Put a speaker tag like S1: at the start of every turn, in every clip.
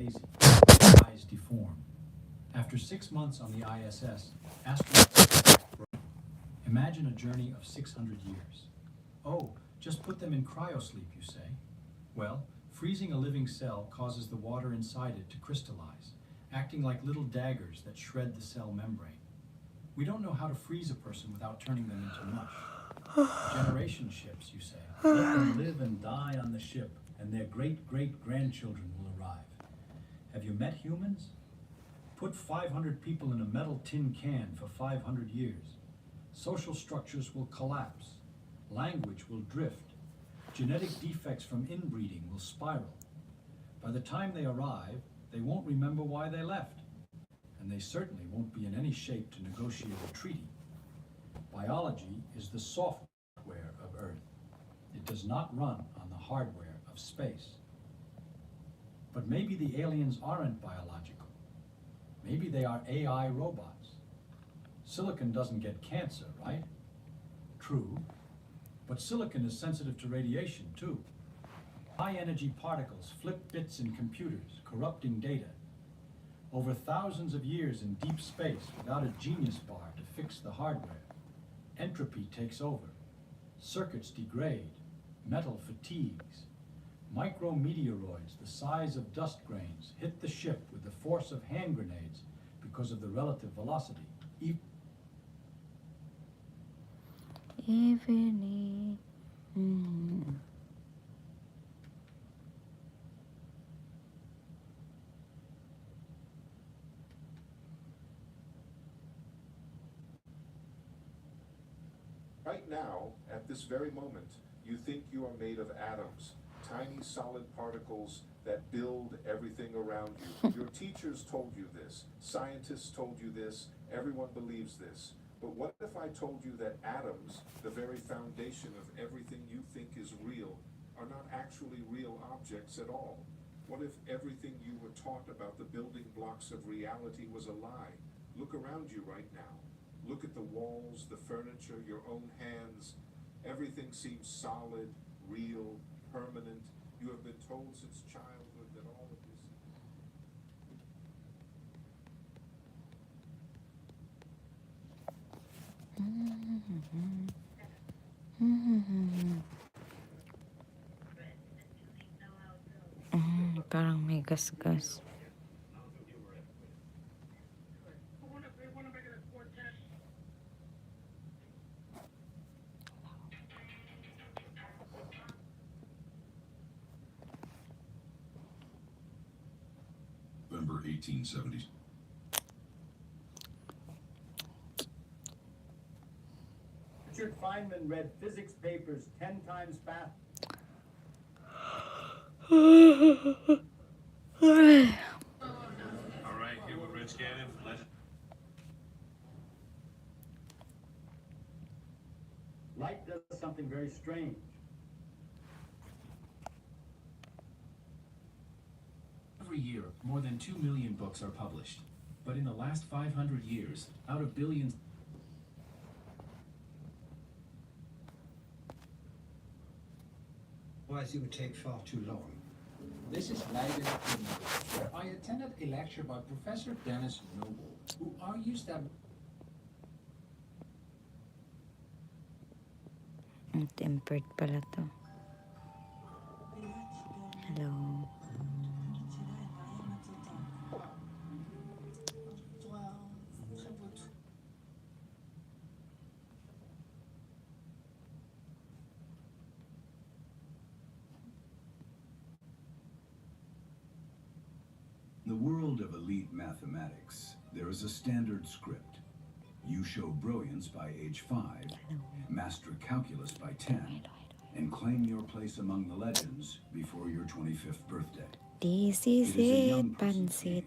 S1: Lazy, eyes deform. After 6 months on the ISS, astronauts imagine a journey of 600 years. Oh, just put them in cryosleep, you say? Well, freezing a living cell causes the water inside it to crystallize, acting like little daggers that shred the cell membrane. We don't know how to freeze a person without turning them into mush. Generation ships, you say. Let them live and die on the ship, and their great-great-grandchildren will arrive. Have you met humans? Put 500 people in a metal tin can for 500 years. Social structures will collapse. Language will drift. Genetic defects from inbreeding will spiral. By the time they arrive, they won't remember why they left. And they certainly won't be in any shape to negotiate a treaty. Biology is the software of Earth. It does not run on the hardware of space. But maybe the aliens aren't biological. Maybe they are AI robots. Silicon doesn't get cancer, right? True. But silicon is sensitive to radiation, too. High-energy particles flip bits in computers, corrupting data. Over thousands of years in deep space without a genius bar to fix the hardware, entropy takes over. Circuits degrade. Metal fatigues. Micrometeoroids the size of dust grains hit the ship with the force of hand grenades because of the relative velocity.
S2: Evening.
S3: Right now, at this very moment, you think you are made of atoms, tiny solid particles that build everything around you. Your teachers told you this, scientists told you this, everyone believes this. But what if I told you that atoms, the very foundation of everything you think is real, are not actually real objects at all? What if everything you were taught about the building blocks of reality was a lie? Look around you right now. Look at the walls, the furniture, your own hands. Everything seems solid, real, permanent. You have been told since childhood that all of this...
S2: Parang may gasgas.
S4: November 1870.
S1: Richard Feynman read physics papers 10 times fast.
S5: All right, here with Rich Gannon.
S1: Light does something very strange.
S6: Every year, more than 2 million books are published. But in the last 500 years, out of billions...
S7: Otherwise it would take far too long. This is Leiden, where I attended a lecture by Professor Dennis Noble, who argues that
S2: Tempered pala to. Hello.
S8: In the world of elite mathematics, there is a standard script. You show brilliance by age 5, master calculus by 10, and claim your place among the legends before your 25th birthday.
S2: This
S8: It
S2: is
S8: is a
S2: it,
S8: young person's
S2: pansit.
S8: game.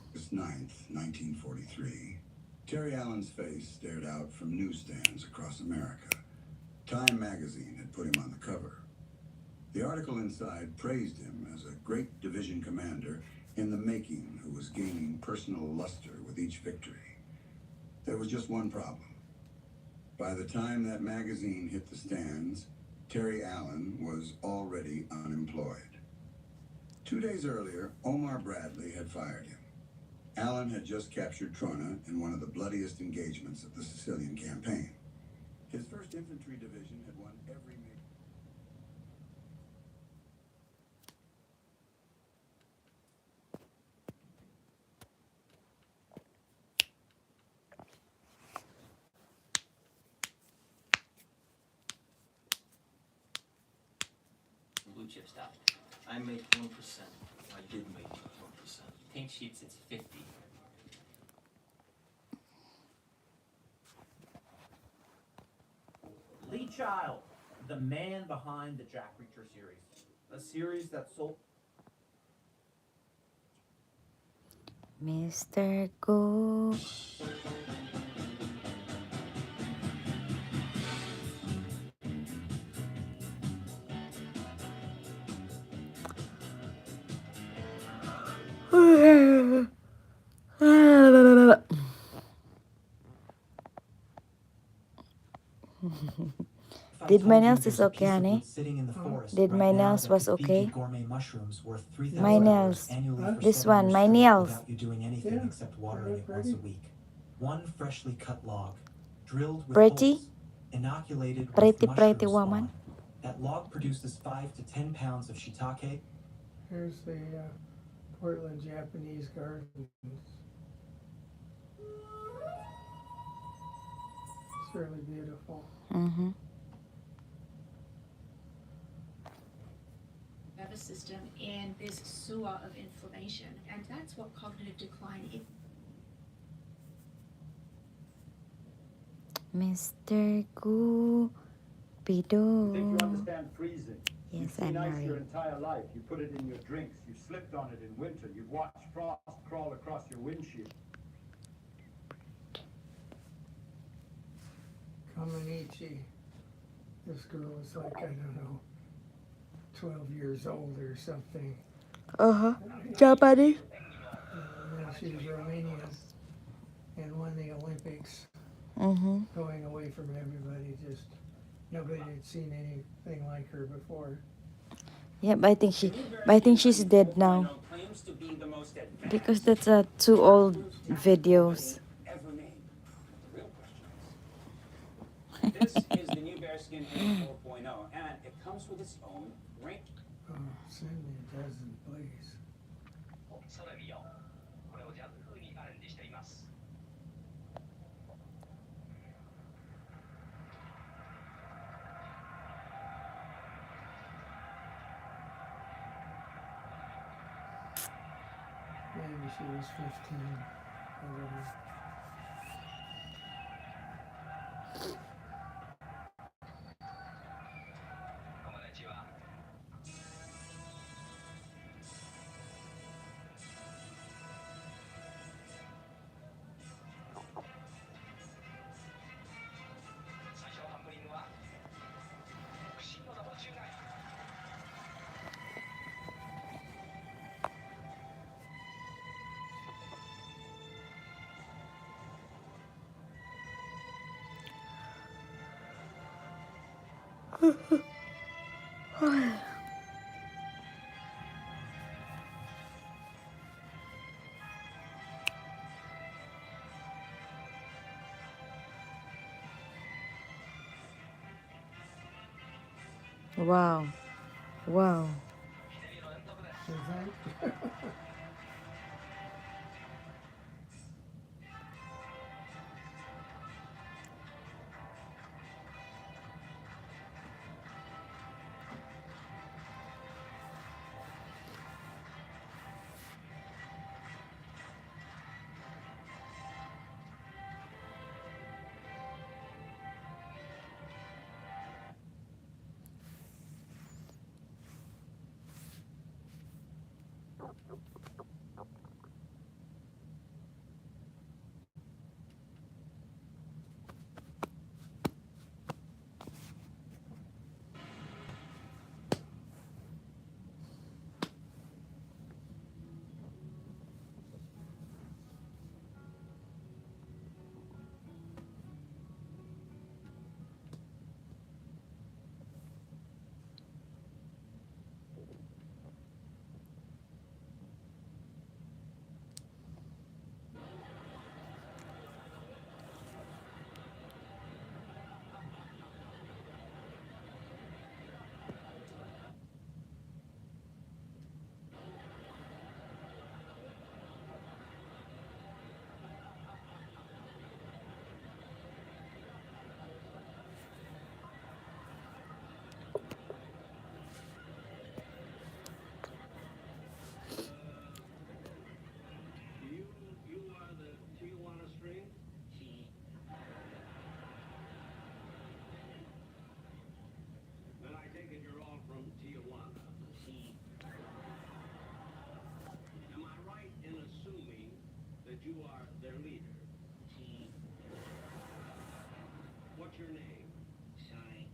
S8: August 9th, 1943. Terry Allen's face stared out from newsstands across America. Time magazine had put him on the cover. The article inside praised him as a great division commander in the making who was gaining personal luster with each victory. There was just one problem. By the time that magazine hit the stands, Terry Allen was already unemployed. 2 days earlier, Omar Bradley had fired him. Allen had just captured Trona in one of the bloodiest engagements of the Sicilian campaign. His 1st Infantry Division had won every major...
S9: Blue chip stuff. I make 1%. I did make 1%. Paint sheets, it's 50.
S10: Lee Child, the man behind the Jack Reacher series. A series that sold...
S2: Mr. Go. Did my nails is okay, honey? Did my nails was okay? My nails. This one, my nails.
S11: Without you doing anything except watering it once a week. One freshly cut log, drilled with
S2: Pretty?
S11: holes, inoculated with
S2: Pretty
S11: mushroom
S2: woman.
S11: spawn. That log produces 5 to 10 pounds of shiitake.
S12: Here's the Portland Japanese Gardens. It's really beautiful.
S2: Mm-hmm.
S13: Nervous system in this sewer of inflammation, and that's what cognitive decline is.
S2: Mr. Cupido.
S14: Think you understand freezing?
S2: Yes,
S14: You've seen
S2: I'm
S14: ice
S2: married.
S14: your entire life. You put it in your drinks. You slipped on it in winter. You've watched frost crawl across your windshield.
S12: Kamanichi. This girl is like, I don't know, 12 years old or something.
S2: Uh-huh. Japanese.
S12: And then she was Romanian and won the Olympics.
S2: Mm-hmm.
S12: Going away from everybody, just nobody had seen anything like her before.
S2: Yep, I think she's dead now. Because that's 2 old videos.
S15: This is the new Bearskin 4.0, and it comes with its own rank.
S12: Oh, send me a dozen, please. Maybe she was 15, whatever.
S2: Wow. Wow.
S16: their leader. What's your name? Sai.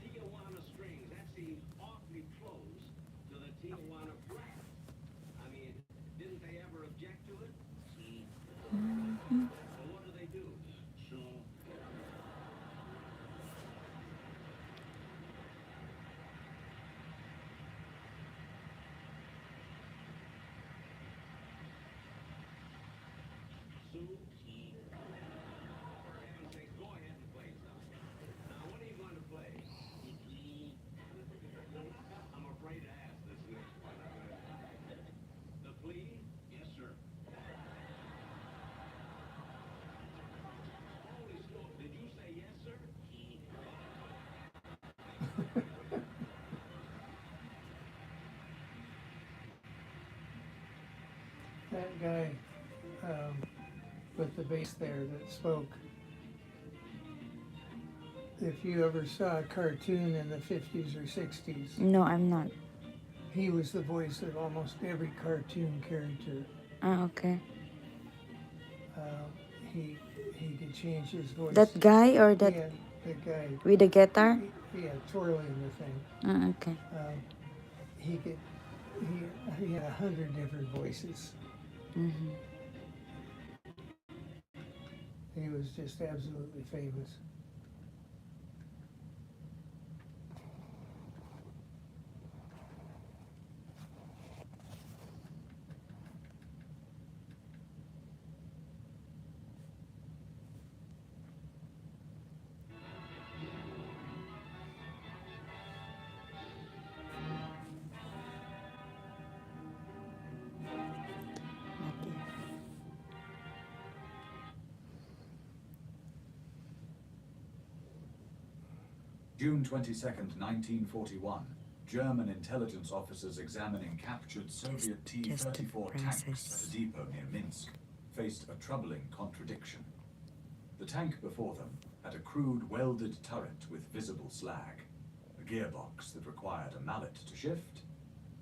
S16: Tijuana strings, that seems awfully close to the Tijuana flag. I mean, didn't they ever object to it? Well, what do they do? So. Sue? For heaven's sake, go ahead and play some. Now, what are you going to play? I'm afraid to ask this next one. The plea? Yes, sir. Holy smoke, did you say yes, sir?
S12: That guy with the bass there that spoke. If you ever saw a cartoon in the 50s or 60s,
S2: No, I'm not.
S12: he was the voice of almost every cartoon character.
S2: Ah, okay.
S12: He could change his voice.
S2: That guy or that?
S12: Yeah, the guy.
S2: With the guitar?
S12: Yeah, twirling the thing.
S2: Ah, okay.
S12: He had 100 different voices.
S2: Mm-hmm.
S12: He was just absolutely famous.
S17: June 22nd, 1941. German intelligence officers examining captured Soviet T-34 tanks at a depot near Minsk faced a troubling contradiction. The tank before them had a crude welded turret with visible slag, a gearbox that required a mallet to shift,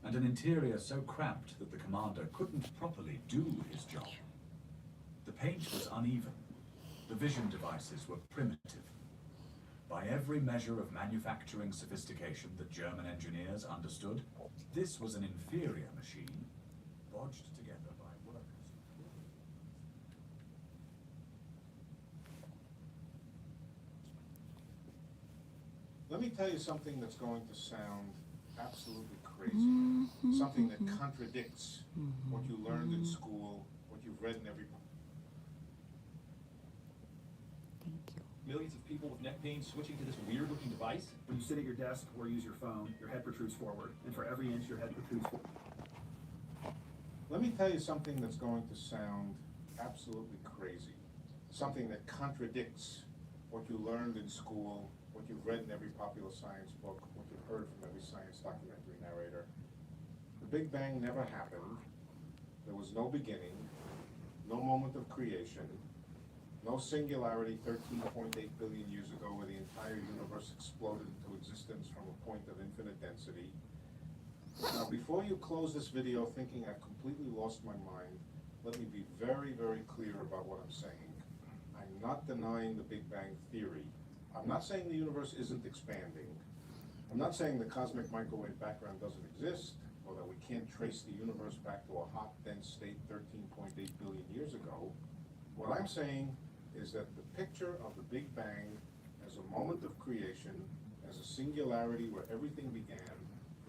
S17: and an interior so cramped that the commander couldn't properly do his job. The paint was uneven. The vision devices were primitive. By every measure of manufacturing sophistication that German engineers understood, this was an inferior machine, bodged together by workers.
S3: Let me tell you something that's going to sound absolutely crazy. Something that contradicts what you learned in school, what you've read in every book.
S18: Millions of people with neck pain switching to this weird-looking device. When you sit at your desk or use your phone, your head protrudes forward, and for every inch your head protrudes forward.
S3: Let me tell you something that's going to sound absolutely crazy. Something that contradicts what you learned in school, what you've read in every popular science book, what you've heard from every science documentary narrator. The Big Bang never happened. There was no beginning, no moment of creation, no singularity 13.8 billion years ago where the entire universe exploded into existence from a point of infinite density. Now, before you close this video thinking I've completely lost my mind, let me be very, very clear about what I'm saying. I'm not denying the Big Bang Theory. I'm not saying the universe isn't expanding. I'm not saying the cosmic microwave background doesn't exist, or that we can't trace the universe back to a hot, dense state 13.8 billion years ago. What I'm saying is that the picture of the Big Bang as a moment of creation, as a singularity where everything began,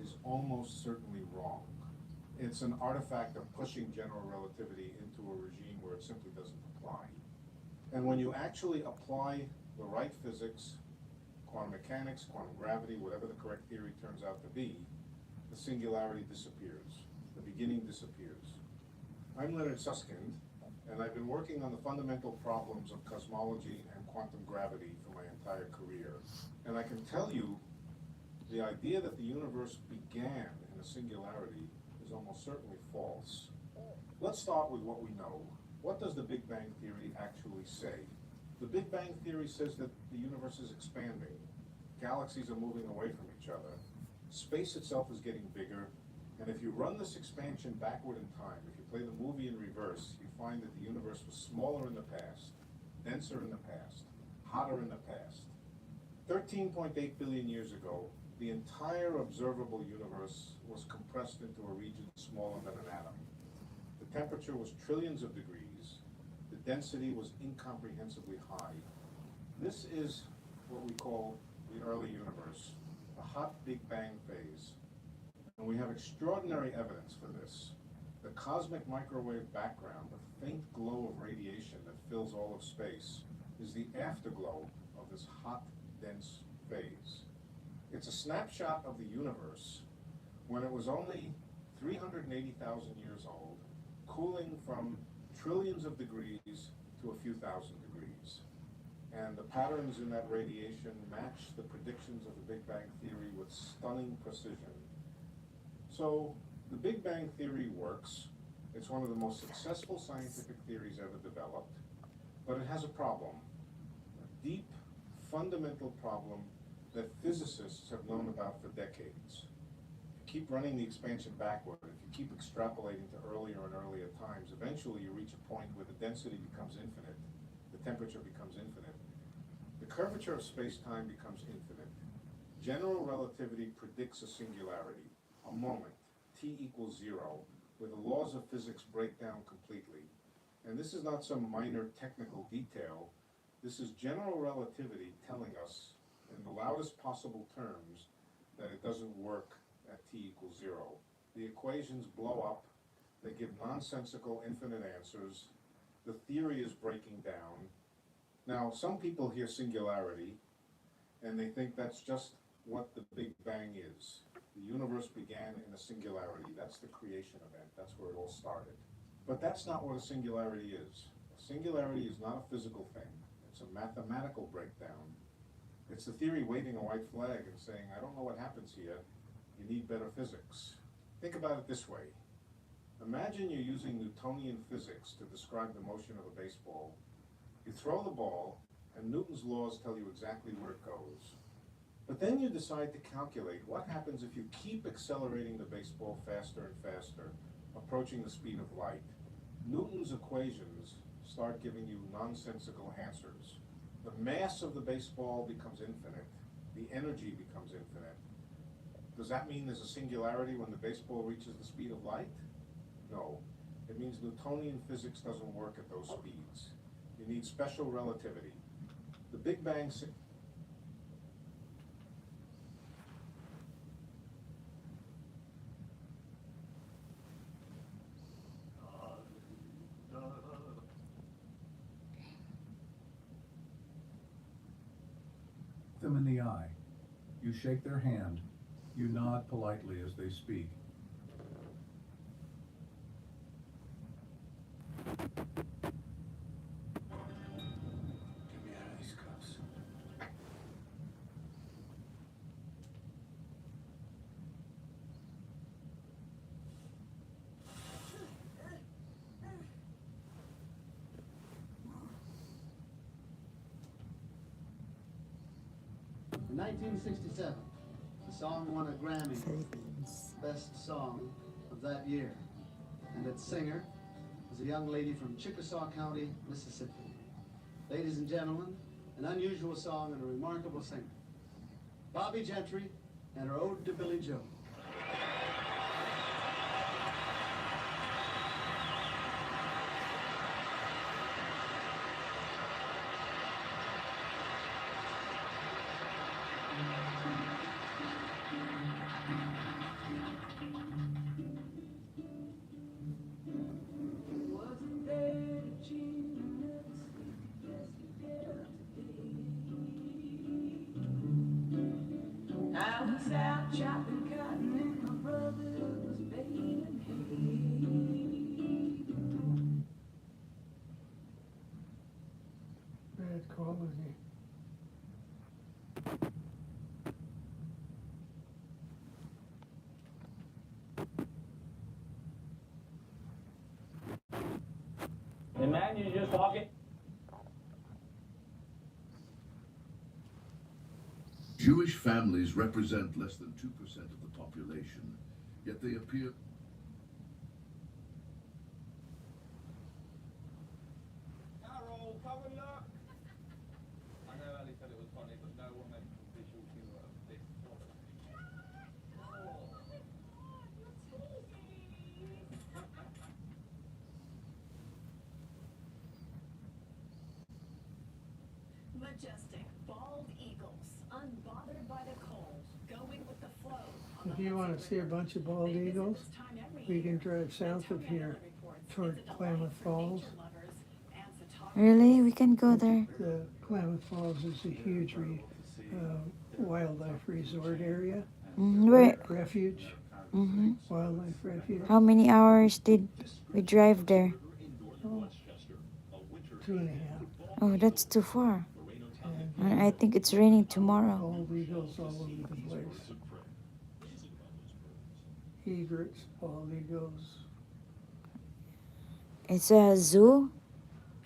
S3: is almost certainly wrong. It's an artifact of pushing general relativity into a regime where it simply doesn't apply. And when you actually apply the right physics, quantum mechanics, quantum gravity, whatever the correct theory turns out to be, the singularity disappears. The beginning disappears. I'm Leonard Susskind, and I've been working on the fundamental problems of cosmology and quantum gravity for my entire career. And I can tell you, the idea that the universe began in a singularity is almost certainly false. Let's start with what we know. What does the Big Bang Theory actually we say. The Big Bang Theory says that the universe is expanding. Galaxies are moving away from each other. Space itself is getting bigger. And if you run this expansion backward in time, if you play the movie in reverse, you find that the universe was smaller in the past, denser in the past, hotter in the past. 13.8 billion years ago, the entire observable universe was compressed into a region smaller than an atom. The temperature was trillions of degrees. The density was incomprehensibly high. This is what we call the early universe, the hot Big Bang phase. And we have extraordinary evidence for this. The cosmic microwave background, the faint glow of radiation that fills all of space, is the afterglow of this hot, dense phase. It's a snapshot of the universe when it was only 380,000 years old, cooling from trillions of degrees to a few thousand degrees. And the patterns in that radiation match the predictions of the Big Bang Theory with stunning precision. So the Big Bang Theory works. It's one of the most successful scientific theories ever developed, but it has a problem, a deep, fundamental problem that physicists have known about for decades. If you keep running the expansion backward, if you keep extrapolating to earlier and earlier times, eventually you reach a point where the density becomes infinite, the temperature becomes infinite, the curvature of space-time becomes infinite. General relativity predicts a singularity, a moment, t equals 0, where the laws of physics break down completely. And this is not some minor technical detail. This is general relativity telling us, in the loudest possible terms, that it doesn't work at t equals 0. The equations blow up, they give nonsensical infinite answers, the theory is breaking down. Now, some people hear singularity, and they think that's just what the Big Bang is. The universe began in a singularity. That's the creation event. That's where it all started. But that's not what a singularity is. A singularity is not a physical thing. It's a mathematical breakdown. It's the theory waving a white flag and saying, I don't know what happens here. You need better physics. Think about it this way. Imagine you're using Newtonian physics to describe the motion of a baseball. You throw the ball, and Newton's laws tell you exactly where it goes. But then you decide to calculate what happens if you keep accelerating the baseball faster and faster, approaching the speed of light. Newton's equations start giving you nonsensical answers. The mass of the baseball becomes infinite. The energy becomes infinite. Does that mean there's a singularity when the baseball reaches the speed of light? No. It means Newtonian physics doesn't work at those speeds. You need special relativity. The Big Bang...
S19: Them in the eye. You shake their hand. You nod politely as they speak.
S6: Get me out of these cuffs.
S20: In 1967, the song won a Grammy, best song of that year. And its singer was a young lady from Chickasaw County, Mississippi. Ladies and gentlemen, an unusual song and a remarkable singer. Bobby Gentry and her Ode to Billy Joe.
S21: I was out chopping cotton and my brother was baling hay.
S12: Bad quality.
S10: And man, you just walk it.
S4: Jewish families represent less than 2% of the population, yet they appear...
S18: Carol, come and look! I know Ali said it was funny, but no one makes visual humour of this story.
S21: Majestic, bald eagles, unbothered by the cold, going with the flow.
S12: If you want to see a bunch of bald eagles, we can drive south of here toward Klamath Falls.
S2: Really? We can go there?
S12: The Klamath Falls is a huge wildlife resort area.
S2: Where?
S12: Refuge. Wildlife refuge.
S2: How many hours did we drive there?
S12: 2.5.
S2: Oh, that's too far. And I think it's raining tomorrow.
S12: Bald eagles all over the place. Egrets, bald eagles.
S2: It's a zoo?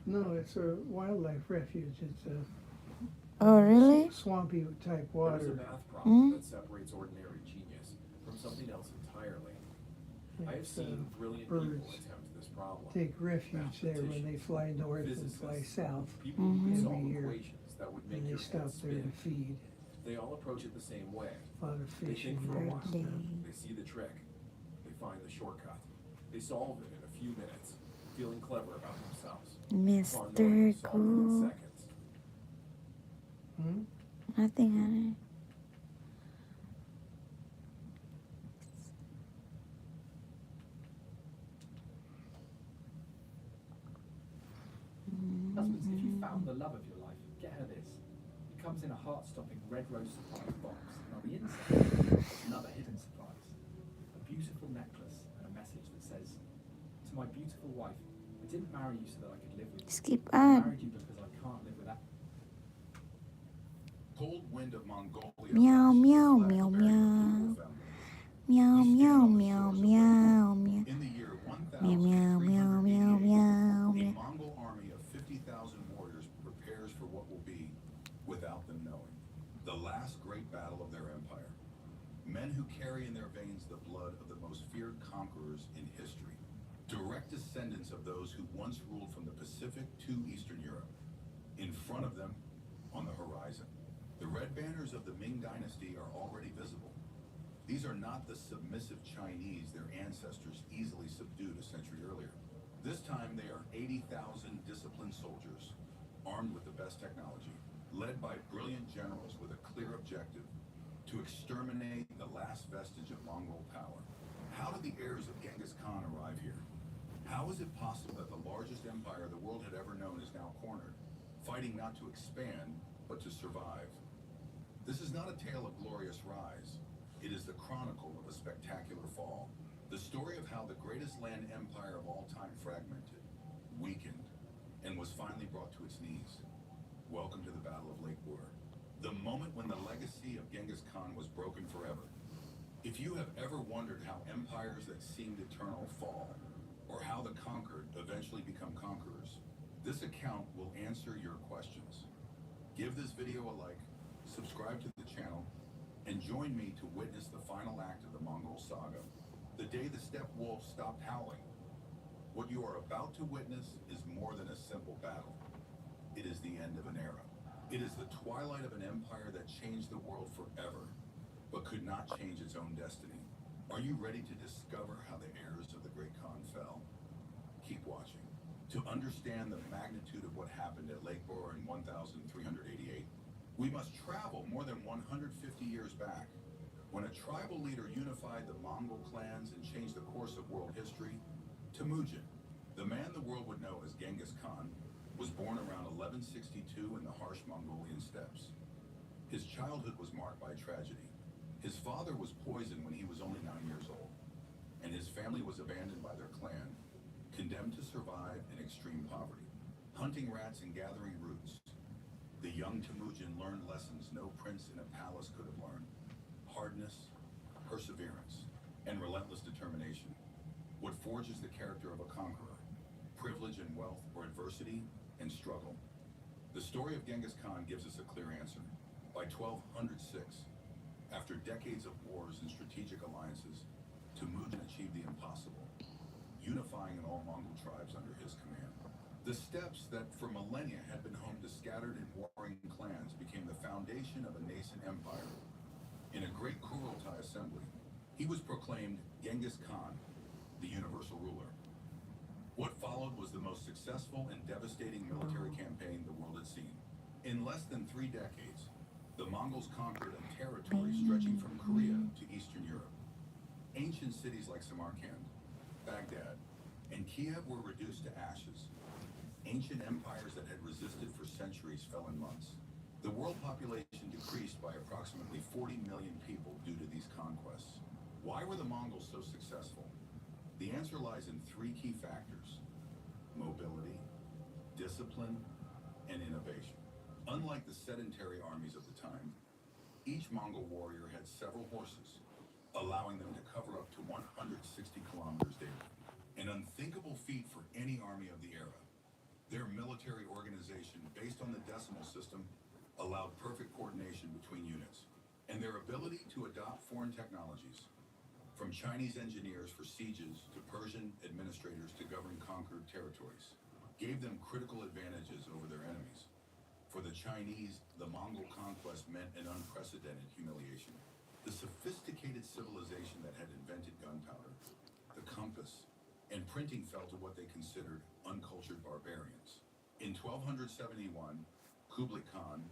S12: No, it's a wildlife refuge. It's a
S2: Oh, really?
S12: swampy type
S22: There's a
S12: water.
S22: math problem that separates ordinary genius from something else entirely. I have seen brilliant people
S12: Birds
S22: attempt this problem.
S12: take refuge there when they fly north and fly south
S22: People who can solve
S12: every year.
S22: equations that would make
S12: And they
S22: your
S12: stop
S22: head
S12: there to
S22: spin.
S12: feed.
S22: They all approach it the same way.
S12: A lot of
S22: They
S12: fishing
S22: think for a
S12: there.
S22: while. They see the trick. They find the shortcut. They solve it in a few minutes, feeling clever about themselves. Upon knowing
S2: Mr.
S22: they solved it in
S2: Cool.
S22: seconds.
S2: Nothing, honey.
S23: Husbands, if you found the love of your life, get her this. It comes in a heart-stopping red rose surprise box, and on the inside, there's another hidden surprise. A beautiful necklace and a message that says, "To my beautiful wife, I didn't marry you so that I could live with you.
S2: Skip
S23: I
S2: up.
S23: married you because I can't live without."
S8: Cold wind of Mongolia.
S2: Meow, meow, meow, meow. Meow, meow, meow, meow, meow.
S8: In the year
S2: Meow, meow, meow, meow, meow,
S8: a
S2: meow.
S8: Mongol army of 50,000 warriors prepares for what will be, without them knowing, the last great battle of their empire. Men who carry in their veins the blood of the most feared conquerors in history. Direct descendants of those who once ruled from the Pacific to Eastern Europe. In front of them, on the horizon, the red banners of the Ming Dynasty are already visible. These are not the submissive Chinese their ancestors easily subdued a century earlier. This time they are 80,000 disciplined soldiers, armed with the best technology, led by brilliant generals with a clear objective: to exterminate the last vestige of Mongol power. How did the heirs of Genghis Khan arrive here? How is it possible that the largest empire the world had ever known is now cornered, fighting not to expand, but to survive? This is not a tale of glorious rise. It is the chronicle of a spectacular fall. The story of how the greatest land empire of all time fragmented, weakened, and was finally brought to its knees. Welcome to the Battle of Lake Bur, the moment when the legacy of Genghis Khan was broken forever. If you have ever wondered how empires that seemed eternal fall, or how the conquered eventually become conquerors, this account will answer your questions. Give this video a like, subscribe to the channel, and join me to witness the final act of the Mongol saga, the day the steppe wolf stopped howling. What you are about to witness is more than a simple battle. It is the end of an era. It is the twilight of an empire that changed the world forever, but could not change its own destiny. Are you ready to discover how the heirs of the great Khan fell? Keep watching. To understand the magnitude of what happened at Lake Bur in 1388, we must travel more than 150 years back, when a tribal leader unified the Mongol clans and changed the course of world history. Temujin, the man the world would know as Genghis Khan, was born around 1162 in the harsh Mongolian steppes. His childhood was marked by tragedy. His father was poisoned when he was only 9 years old, and his family was abandoned by their clan, condemned to survive in extreme poverty, hunting rats and gathering roots. The young Temujin learned lessons no prince in a palace could have learned: hardness, perseverance, and relentless determination. What forges the character of a conqueror? Privilege and wealth, or adversity and struggle? The story of Genghis Khan gives us a clear answer.
S1: By 1206, after decades of wars and strategic alliances, Temujin achieved the impossible, unifying all Mongol tribes under his command. The steppes that for millennia had been home to scattered and warring clans became the foundation of a nascent empire. In a great Kurultai assembly, he was proclaimed Genghis Khan, the universal ruler. What followed was the most successful and devastating military campaign the world had seen. In less than 3 decades, the Mongols conquered a territory stretching from Korea to Eastern Europe. Ancient cities like Samarkand, Baghdad, and Kiev were reduced to ashes. Ancient empires that had resisted for centuries fell in months. The world population decreased by approximately 40 million people due to these conquests. Why were the Mongols so successful? The answer lies in 3 key factors: mobility, discipline, and innovation. Unlike the sedentary armies of the time, each Mongol warrior had several horses, allowing them to cover up to 160 kilometers daily, an unthinkable feat for any army of the era. Their military organization, based on the decimal system, allowed perfect coordination between units, and their ability to adopt foreign technologies, from Chinese engineers for sieges to Persian administrators to govern conquered territories, gave them critical advantages over their enemies. For the Chinese, the Mongol conquest meant an unprecedented humiliation. The sophisticated civilization that had invented gunpowder, the compass, and printing fell to what they considered uncultured barbarians. In 1271, Kublai Khan,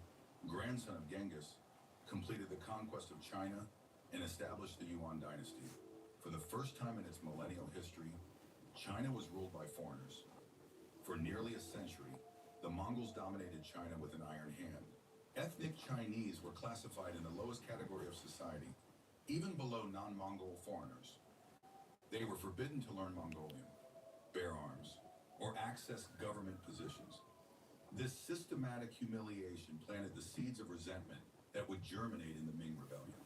S1: grandson of Genghis, completed the conquest of China and established the Yuan dynasty. For the first time in its millennial history, China was ruled by foreigners. For nearly a century, the Mongols dominated China with an iron hand. Ethnic Chinese were classified in the lowest category of society, even below non-Mongol foreigners. They were forbidden to learn Mongolian, bear arms, or access government positions. This systematic humiliation planted the seeds of resentment that would germinate in the Ming Rebellion.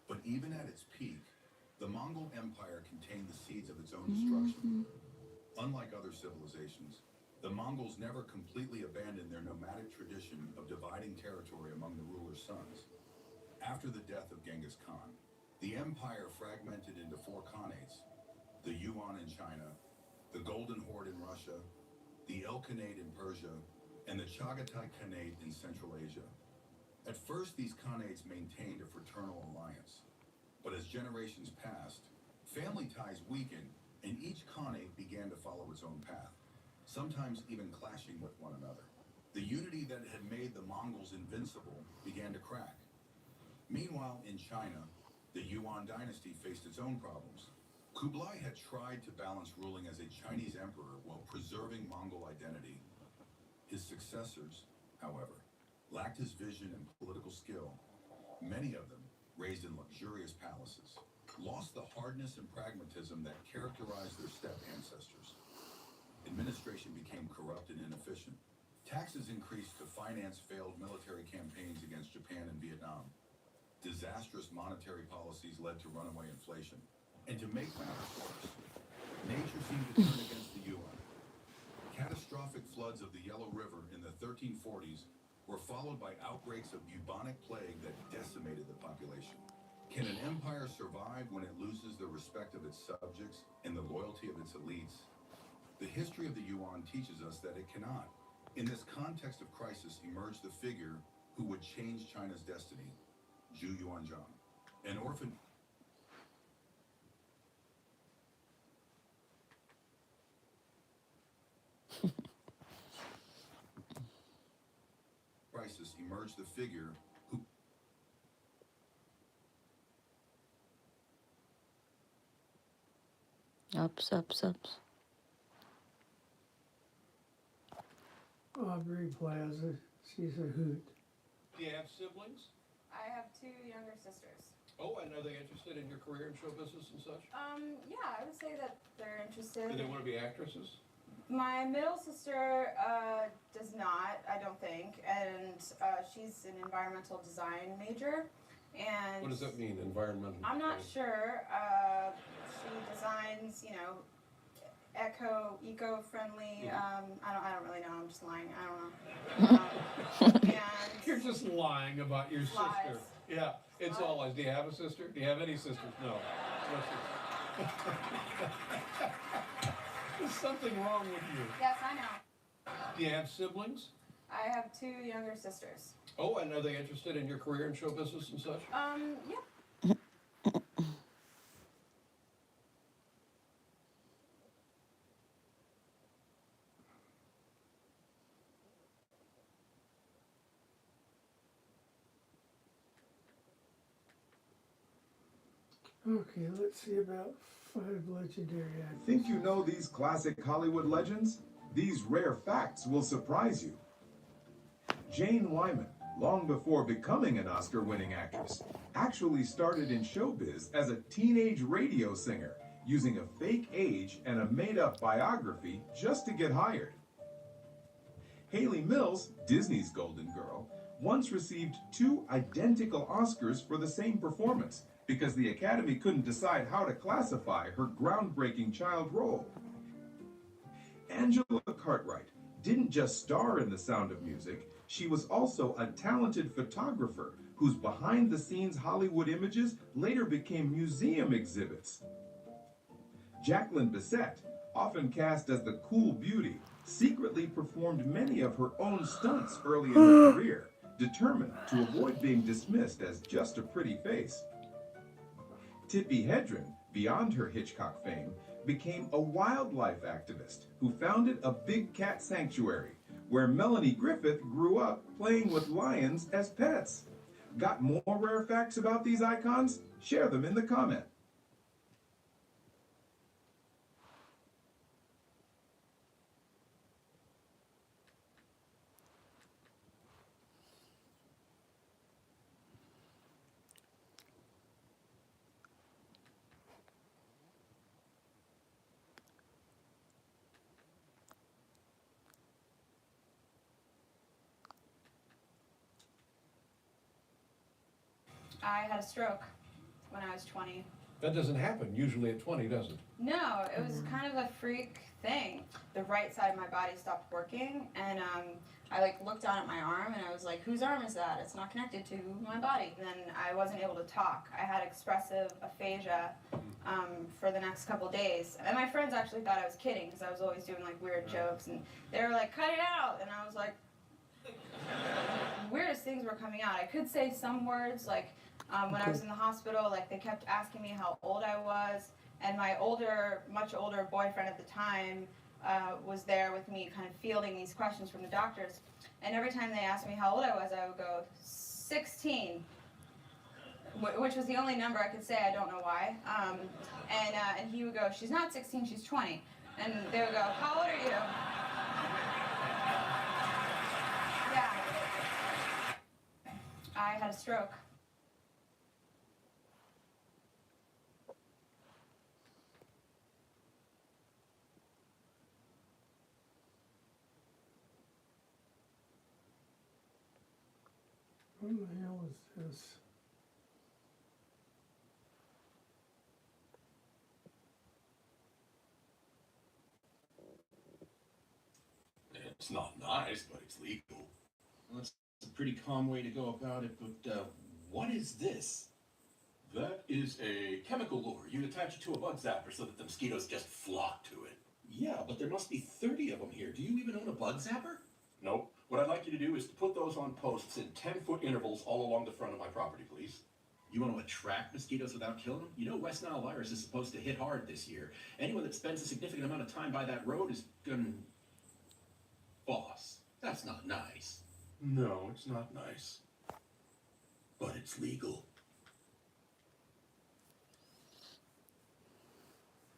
S1: But even at its peak, the Mongol Empire contained the seeds of its own destruction. Unlike other civilizations, the Mongols never completely abandoned their nomadic tradition of dividing territory among the ruler's sons. After the death of Genghis Khan, the empire fragmented into 4 khanates: the Yuan in China, the Golden Horde in Russia, the Ilkhanate in Persia, and the Chagatai Khanate in Central Asia. At first, these khanates maintained a fraternal alliance. But as generations passed, family ties weakened, and each khanate began to follow its own path, sometimes even clashing with one another. The unity that had made the Mongols invincible began to crack. Meanwhile, in China, the Yuan dynasty faced its own problems. Kublai had tried to balance ruling as a Chinese emperor while preserving Mongol identity. His successors, however, lacked his vision and political skill. Many of them, raised in luxurious palaces, lost the hardness and pragmatism that characterized their steppe ancestors. Administration became corrupt and inefficient. Taxes increased to finance failed military campaigns against Japan and Vietnam. Disastrous monetary policies led to runaway inflation. And to make matters worse, nature seemed to turn against the Yuan. Catastrophic floods of the Yellow River in the 1340s were followed by outbreaks of bubonic plague that decimated the population. Can an empire survive when it loses the respect of its subjects and the loyalty of its elites? The history of the Yuan teaches us that it cannot. In this context of crisis emerged the figure who would change China's destiny, Zhu Yuanzhang, an orphan crisis emerged the figure who
S2: Ups.
S12: Aubrey Plaza, she's a hoot.
S5: Do you have siblings?
S7: I have 2 younger sisters.
S5: Oh, and are they interested in your career in show business and such?
S7: Yeah, I would say that they're interested.
S5: Do they want to be actresses?
S7: My middle sister does not, I don't think, and she's an environmental design major. And
S5: What does that mean, environmental?
S7: I'm not sure. She designs, eco-friendly. I don't really know. I'm just lying. I don't know.
S5: You're just lying about your sister.
S7: Lies.
S5: Yeah, it's all lies. Do you have a sister? Do you have any sisters? No. No sisters. There's something wrong with you.
S7: Yes, I know.
S5: Do you have siblings?
S7: I have 2 younger sisters.
S5: Oh, and are they interested in your career in show business and such?
S7: Yeah.
S12: Okay, let's see about 5 legendary actors.
S9: Think you know these classic Hollywood legends? These rare facts will surprise you. Jane Wyman, long before becoming an Oscar-winning actress, actually started in showbiz as a teenage radio singer, using a fake age and a made-up biography just to get hired. Hayley Mills, Disney's Golden Girl, once received 2 identical Oscars for the same performance, because the Academy couldn't decide how to classify her groundbreaking child role. Angela Cartwright didn't just star in The Sound of Music, she was also a talented photographer whose behind-the-scenes Hollywood images later became museum exhibits. Jacqueline Bisset, often cast as the cool beauty, secretly performed many of her own stunts early in her career, determined to avoid being dismissed as just a pretty face. Tippi Hedren, beyond her Hitchcock fame, became a wildlife activist who founded a big cat sanctuary, where Melanie Griffith grew up playing with lions as pets. Got more rare facts about these icons? Share them in the comment.
S7: I had a stroke when I was 20.
S5: That doesn't happen usually at 20, does it?
S7: No, it was kind of a freak thing. The right side of my body stopped working, and I like looked down at my arm, and I was like, whose arm is that? It's not connected to my body. And then I wasn't able to talk. I had expressive aphasia for the next couple days. And my friends actually thought I was kidding, because I was always doing like weird jokes, and they were like, cut it out. And I was like, weirdest things were coming out. I could say some words, like when I was in the hospital, like they kept asking me how old I was, and my much older boyfriend at the time was there with me, kind of fielding these questions from the doctors. And every time they asked me how old I would go, 16, which was the only number I could say. I don't know why. And he would go, she's not 16, she's 20. And they would go, how old are you? Yeah. I had a stroke.
S12: What the hell is this?
S11: It's not nice, but it's legal. Well, that's a pretty calm way to go about it, but what is this? That is a chemical lure. You attach it to a bug zapper so that the mosquitoes just flock to it. Yeah, but there must be 30 of them here. Do you even own a bug zapper? Nope. What I'd like you to do is to put those on posts in 10-foot intervals all along the front of my property, please. You want to attract mosquitoes without killing them? You know West Nile virus is supposed to hit hard this year. Anyone that spends a significant amount of time by that road is gonna... Boss, that's not nice. No, it's not nice. But it's legal.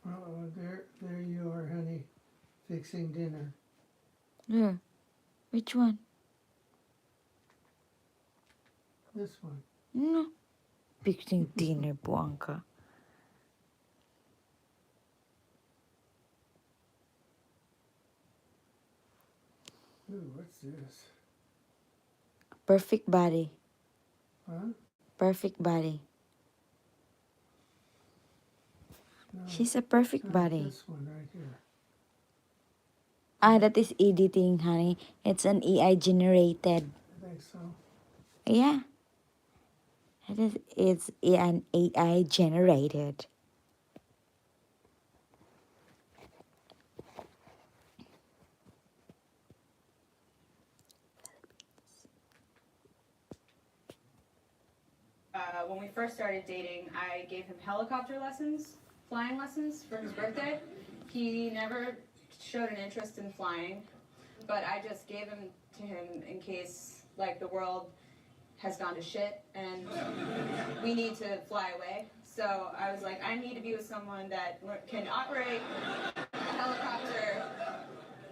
S12: There you are, honey, fixing dinner.
S2: Yeah. Which one?
S12: This one.
S2: No. Fixing dinner, Blanca.
S12: Ooh, what's this?
S2: Perfect body.
S12: Huh?
S2: Perfect body.
S12: No,
S2: She's a perfect body.
S12: This one right here.
S2: Ah, that is editing, honey. It's an AI generated.
S12: I think so.
S2: Yeah, it's an AI generated.
S7: When we first started dating, I gave him helicopter lessons, flying lessons for his birthday. He never showed an interest in flying, but I just gave him to him in case, like, the world has gone to shit and we need to fly away. So I was like, I need to be with someone that can operate a helicopter.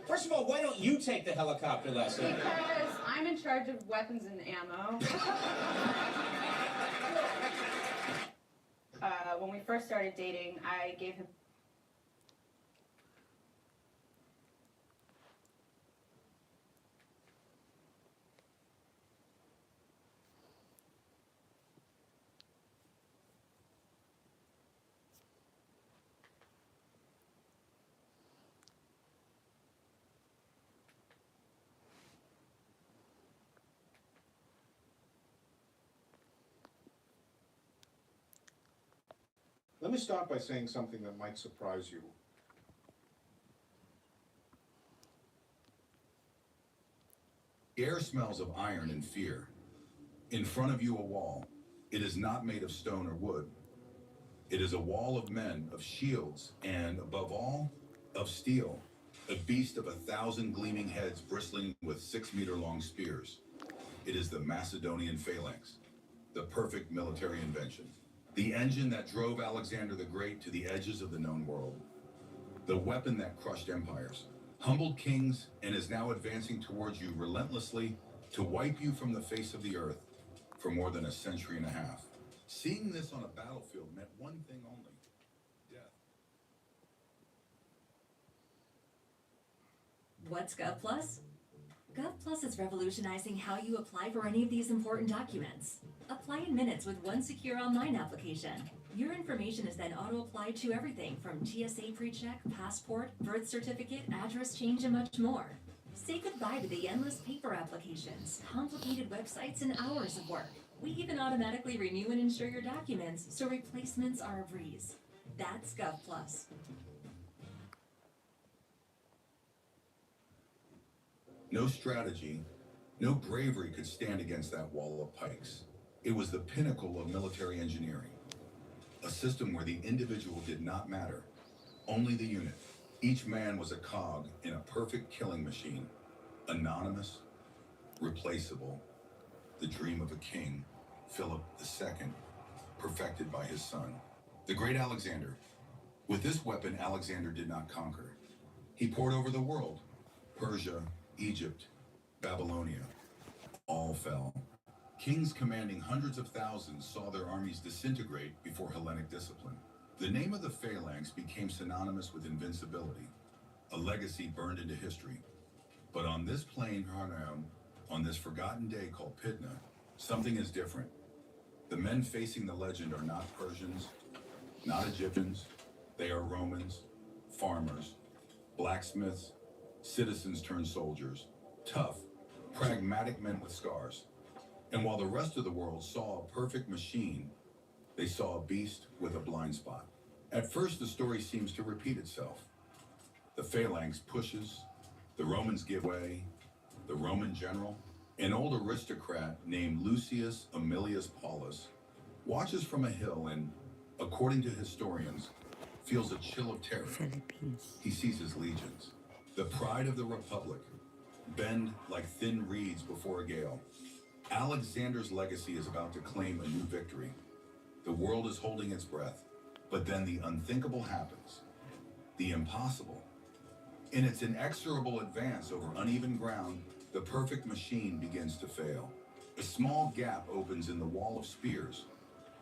S10: First of all, why don't you take the helicopter lesson?
S7: Because I'm in charge of weapons and ammo. When we first started dating, I gave him.
S3: Let me start by saying something that might surprise you.
S1: The air smells of iron and fear. In front of you a wall. It is not made of stone or wood. It is a wall of men, of shields, and above all, of steel. A beast of 1,000 gleaming heads bristling with 6-meter-long spears. It is the Macedonian phalanx, the perfect military invention. The engine that drove Alexander the Great to the edges of the known world. The weapon that crushed empires, humbled kings, and is now advancing towards you relentlessly to wipe you from the face of the earth for more than a century and a half. Seeing this on a battlefield meant one thing only: death.
S13: What's GovPlus? GovPlus is revolutionizing how you apply for any of these important documents. Apply in minutes with one secure online application. Your information is then auto-applied to everything from TSA pre-check, passport, birth certificate, address change, and much more. Say goodbye to the endless paper applications, complicated websites, and hours of work. We even automatically renew and insure your documents, so replacements are a breeze. That's GovPlus.
S1: No strategy, no bravery could stand against that wall of pikes. It was the pinnacle of military engineering. A system where the individual did not matter, only the unit. Each man was a cog in a perfect killing machine. Anonymous, replaceable, the dream of a king, Philip II, perfected by his son. The great Alexander. With this weapon, Alexander did not conquer. He poured over the world. Persia, Egypt, Babylonia, all fell. Kings commanding hundreds of thousands saw their armies disintegrate before Hellenic discipline. The name of the phalanx became synonymous with invincibility, a legacy burned into history. But on this plain, on this forgotten day called Pydna, something is different. The men facing the legend are not Persians, not Egyptians. They are Romans, farmers, blacksmiths, citizens turned soldiers, tough, pragmatic men with scars. And while the rest of the world saw a perfect machine, they saw a beast with a blind spot. At first, the story seems to repeat itself. The phalanx pushes, the Romans give way, the Roman general, an old aristocrat named Lucius Aemilius Paulus, watches from a hill and, according to historians, feels a chill of terror. He sees his legions, the pride of the Republic, bend like thin reeds before a gale. Alexander's legacy is about to claim a new victory. The world is holding its breath, but then the unthinkable happens. The impossible. In its inexorable advance over uneven ground, the perfect machine begins to fail. A small gap opens in the wall of spears,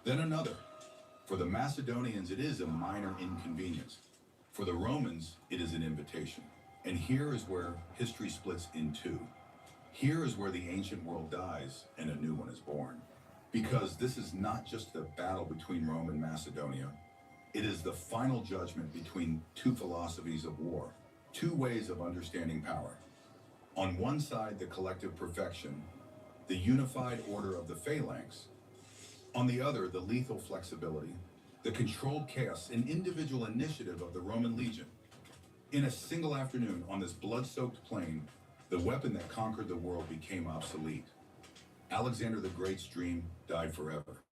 S1: then another. For the Macedonians, it is a minor inconvenience. For the Romans, it is an invitation. And here is where history splits in two. Here is where the ancient world dies and a new one is born. Because this is not just a battle between Rome and Macedonia. It is the final judgment between two philosophies of war, two ways of understanding power. On one side, the collective perfection, the unified order of the phalanx. On the other, the lethal flexibility, the controlled chaos and individual initiative of the Roman legion. In a single afternoon on this blood-soaked plain, the weapon that conquered the world became obsolete. Alexander the Great's dream died forever.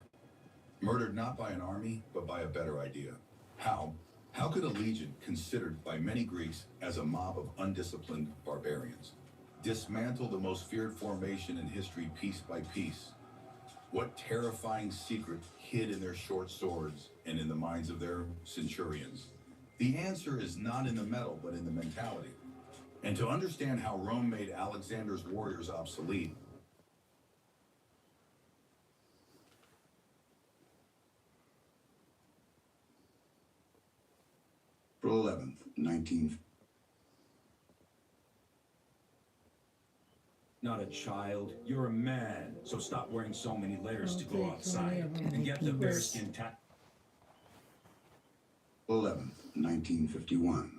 S1: Murdered not by an army, but by a better idea. How? How could a legion, considered by many Greeks as a mob of undisciplined barbarians, dismantle the most feared formation in history piece by piece? What terrifying secret hid in their short swords and in the minds of their centurions? The answer is not in the metal, but in the mentality. And to understand how Rome made Alexander's warriors obsolete,
S14: April 11th, 19...
S15: Not a child, you're a man, so stop wearing so many layers to go outside and get the bearskin tap.
S14: 11th, 1951.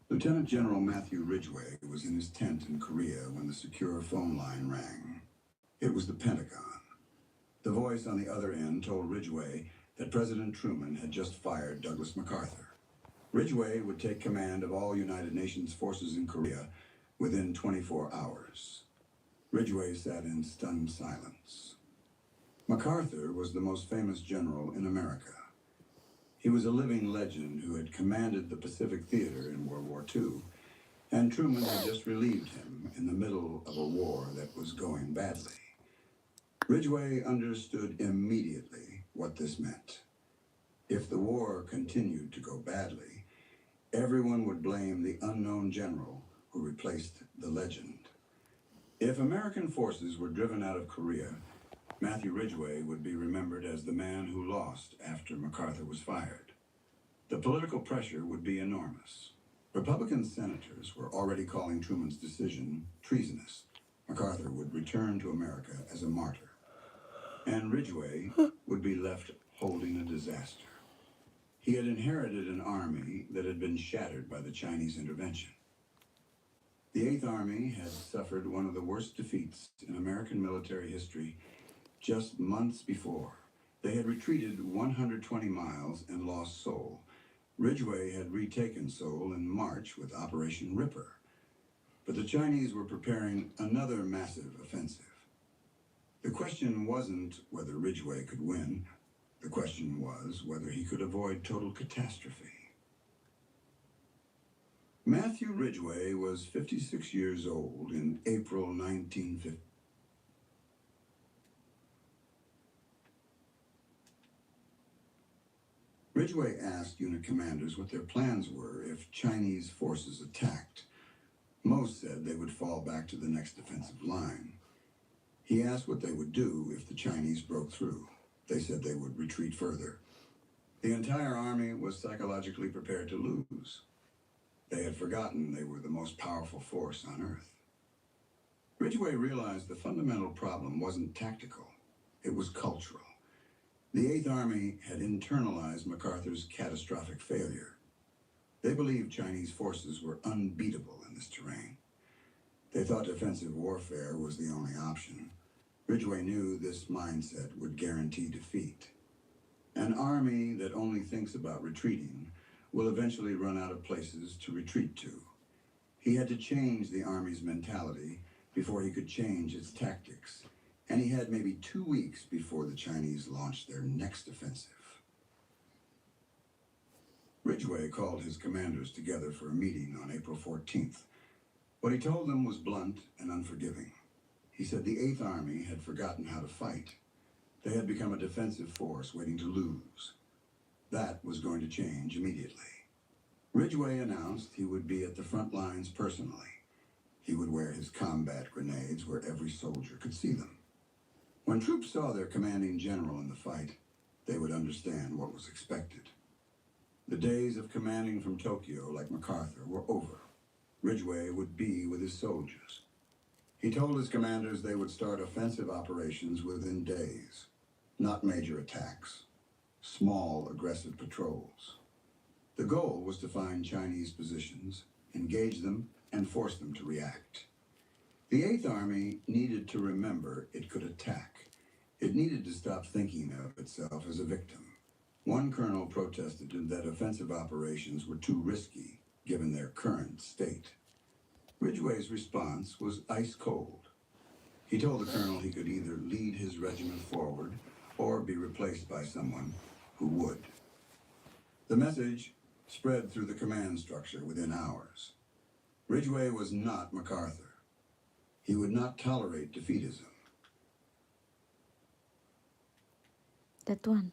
S14: Lieutenant General Matthew Ridgeway was in his tent in Korea when the secure phone line rang. It was the Pentagon. The voice on the other end told Ridgeway that President Truman had just fired Douglas MacArthur. Ridgeway would take command of all United Nations forces in Korea within 24 hours. Ridgeway sat in stunned silence. MacArthur was the most famous general in America. He was a living legend who had commanded the Pacific Theater in World War II, and Truman had just relieved him in the middle of a war that was going badly. Ridgeway understood immediately what this meant. If the war continued to go badly, everyone would blame the unknown general who replaced the legend. If American forces were driven out of Korea, Matthew Ridgeway would be remembered as the man who lost after MacArthur was fired. The political pressure would be enormous. Republican senators were already calling Truman's decision treasonous. MacArthur would return to America as a martyr, and Ridgeway would be left holding a disaster. He had inherited an army that had been shattered by the Chinese intervention. The Eighth Army had suffered one of the worst defeats in American military history just months before. They had retreated 120 miles and lost Seoul. Ridgeway had retaken Seoul in March with Operation Ripper. But the Chinese were preparing another massive offensive. The question wasn't whether Ridgeway could win. The question was whether he could avoid total catastrophe. Matthew Ridgeway was 56 years old in April 1950. Ridgeway asked unit commanders what their plans were if Chinese forces attacked. Most said they would fall back to the next defensive line. He asked what they would do if the Chinese broke through. They said they would retreat further. The entire army was psychologically prepared to lose. They had forgotten they were the most powerful force on Earth. Ridgeway realized the fundamental problem wasn't tactical, it was cultural. The Eighth Army had internalized MacArthur's catastrophic failure. They believed Chinese forces were unbeatable in this terrain. They thought defensive warfare was the only option. Ridgeway knew this mindset would guarantee defeat. An army that only thinks about retreating will eventually run out of places to retreat to. He had to change the army's mentality before he could change its tactics, and he had maybe 2 weeks before the Chinese launched their next offensive. Ridgeway called his commanders together for a meeting on April 14th. What he told them was blunt and unforgiving. He said the Eighth Army had forgotten how to fight. They had become a defensive force waiting to lose. That was going to change immediately. Ridgeway announced he would be at the front lines personally. He would wear his combat grenades where every soldier could see them. When troops saw their commanding general in the fight, they would understand what was expected. The days of commanding from Tokyo like MacArthur were over. Ridgeway would be with his soldiers. He told his commanders they would start offensive operations within days, not major attacks. Small, aggressive patrols. The goal was to find Chinese positions, engage them, and force them to react. The Eighth Army needed to remember it could attack. It needed to stop thinking of itself as a victim. One colonel protested that offensive operations were too risky, given their current state. Ridgeway's response was ice cold. He told the colonel he could either lead his regiment forward or be replaced by someone who would. The message spread through the command structure within hours. Ridgeway was not MacArthur. He would not tolerate defeatism.
S2: That one.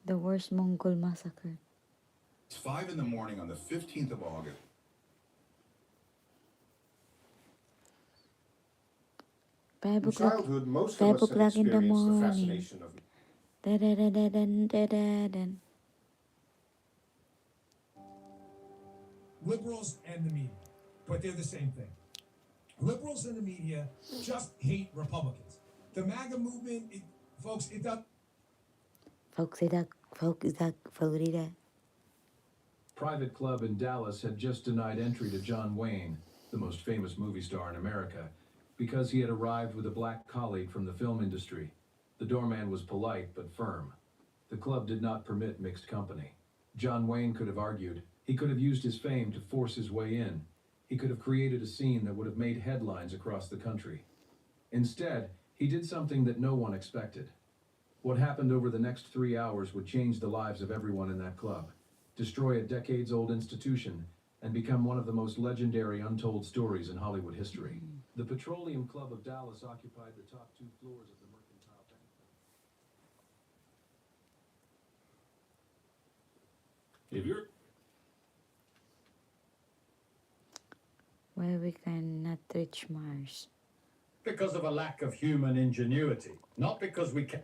S2: The worst Mongol massacre.
S1: It's 5 in the morning on the 15th of August.
S2: 5
S3: In
S2: o'clock.
S3: childhood, most
S2: 5
S3: of us have
S2: o'clock in the
S3: experienced the
S2: morning.
S3: fascination of
S2: Da-da-da-da-dun.
S16: Liberals and the media, but they're the same thing. Liberals and the media just hate Republicans. The MAGA movement, folks, it does.
S2: Folks, that.
S6: Private club in Dallas had just denied entry to John Wayne, the most famous movie star in America, because he had arrived with a black colleague from the film industry. The doorman was polite but firm. The club did not permit mixed company. John Wayne could have argued. He could have used his fame to force his way in. He could have created a scene that would have made headlines across the country. Instead, he did something that no one expected. What happened over the next 3 hours would change the lives of everyone in that club, destroy a decades-old institution, and become one of the most legendary untold stories in Hollywood history. The Petroleum Club of Dallas occupied the top 2 floors of the Mercantile Bank.
S15: If you're
S2: Why we cannot reach Mars?
S17: Because of a lack of human ingenuity, not because we can.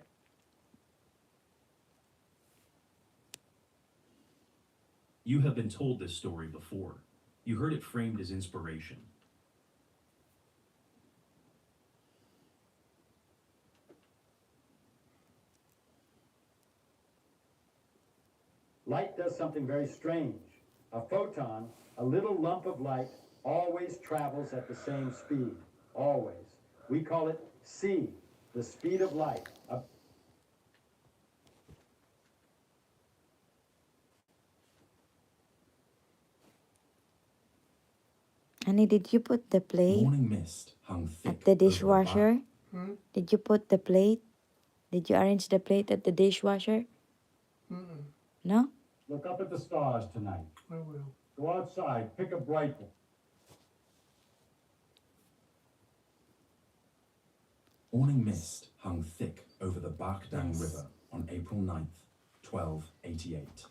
S15: You have been told this story before. You heard it framed as inspiration.
S17: Light does something very strange. A photon, a little lump of light, always travels at the same speed. Always. We call it c, the speed of light.
S2: Honey, did you put the plate
S15: Morning mist hung thick
S2: at the
S15: over the
S2: dishwasher?
S12: Hmm?
S2: Did you put the plate? Did you arrange the plate at the dishwasher?
S12: Mm-mm.
S2: No?
S17: Look up at the stars tonight.
S12: I will.
S17: Go outside, pick a bright one.
S15: Morning mist hung thick over the Bakdang River on April 9th, 1288.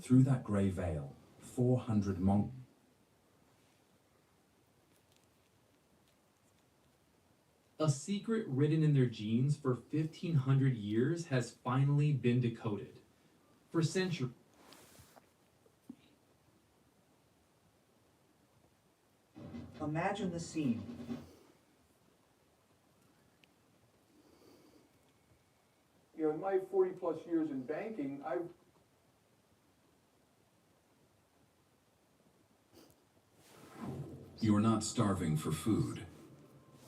S15: Through that grey veil, 400 Mongol.
S19: A secret written in their genes for 1,500 years has finally been decoded. For centuries.
S10: Imagine the scene.
S5: You know, in my 40-plus years in banking,
S8: You were not starving for food.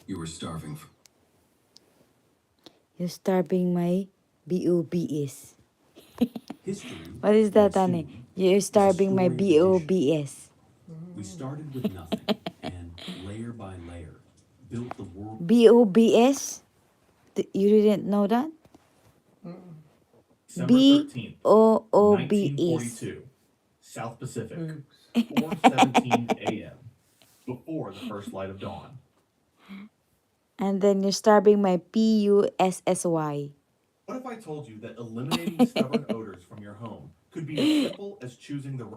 S8: You were starving for...
S2: You're starving my BOBS.
S15: History
S2: What is that, honey? You're starving my BOBS.
S15: We started with nothing, and layer by layer, built the world.
S2: BOBS? You didn't know that? BOOBS.
S19: 1942, South Pacific, 4:17 a.m. Before the first light of dawn.
S2: And then you're starving my PUSSY.
S19: What if I told you that eliminating stubborn odors from your home could be as simple as choosing the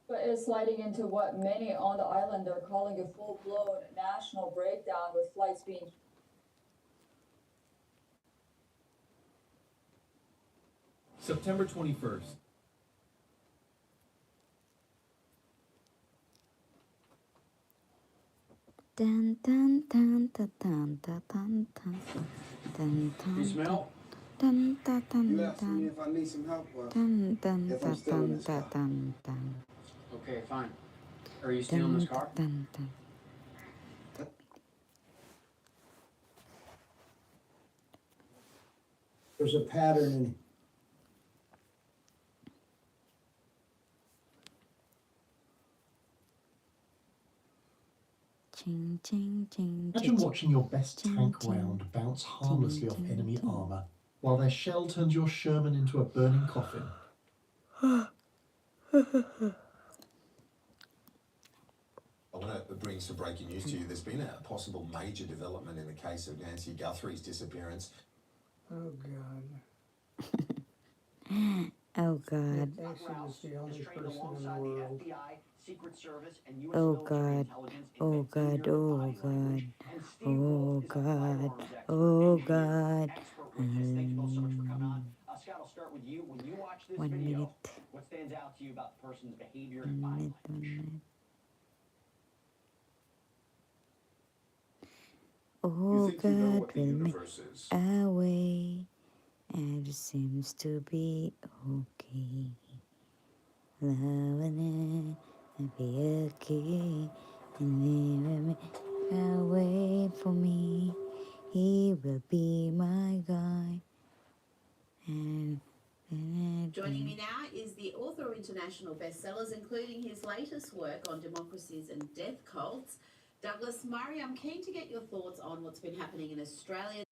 S24: But is sliding into what many on the island are calling a full-blown national breakdown, with flights being
S19: September 21st.
S2: Dun dun dun dun dun dun dun dun dun dun.
S4: You smell?
S2: Dun dun dun
S4: You asking me
S2: dun.
S4: if I need some help or
S2: Dun dun
S4: if I'm
S2: dun
S4: still in
S2: dun
S4: this car?
S2: dun dun.
S4: Okay, fine. Are you stealing this car?
S2: Dun dun.
S4: There's a pattern in
S2: Ching ching ching.
S18: Imagine watching your best tank round bounce harmlessly off enemy armor, while their shell turns your Sherman into a burning coffin.
S20: I want to bring some breaking news to you. There's been a possible major development in the case of Nancy Guthrie's disappearance.
S12: Oh, God.
S2: Oh, God.
S12: I think she was the only person in the world.
S2: Oh, God. Oh, God. Oh, God. Oh, God. Oh, God.
S21: Scott, I'll start with you. When you watch this
S2: 1
S21: video,
S2: minute.
S21: what stands out to you about the person's behavior
S2: 1
S21: and body
S2: minute. 1
S21: language?
S2: minute.
S3: You
S2: Oh,
S3: think you know
S2: God
S3: what the
S2: will make
S3: universe is.
S2: a way, and it seems to be okay. Love and be okay, and He will make a way for me. He will be my guide. And
S25: Joining me now is the author of international bestsellers, including his latest work on democracies and death cults, Douglas Murray. I'm keen to get your thoughts on what's been happening in Australia.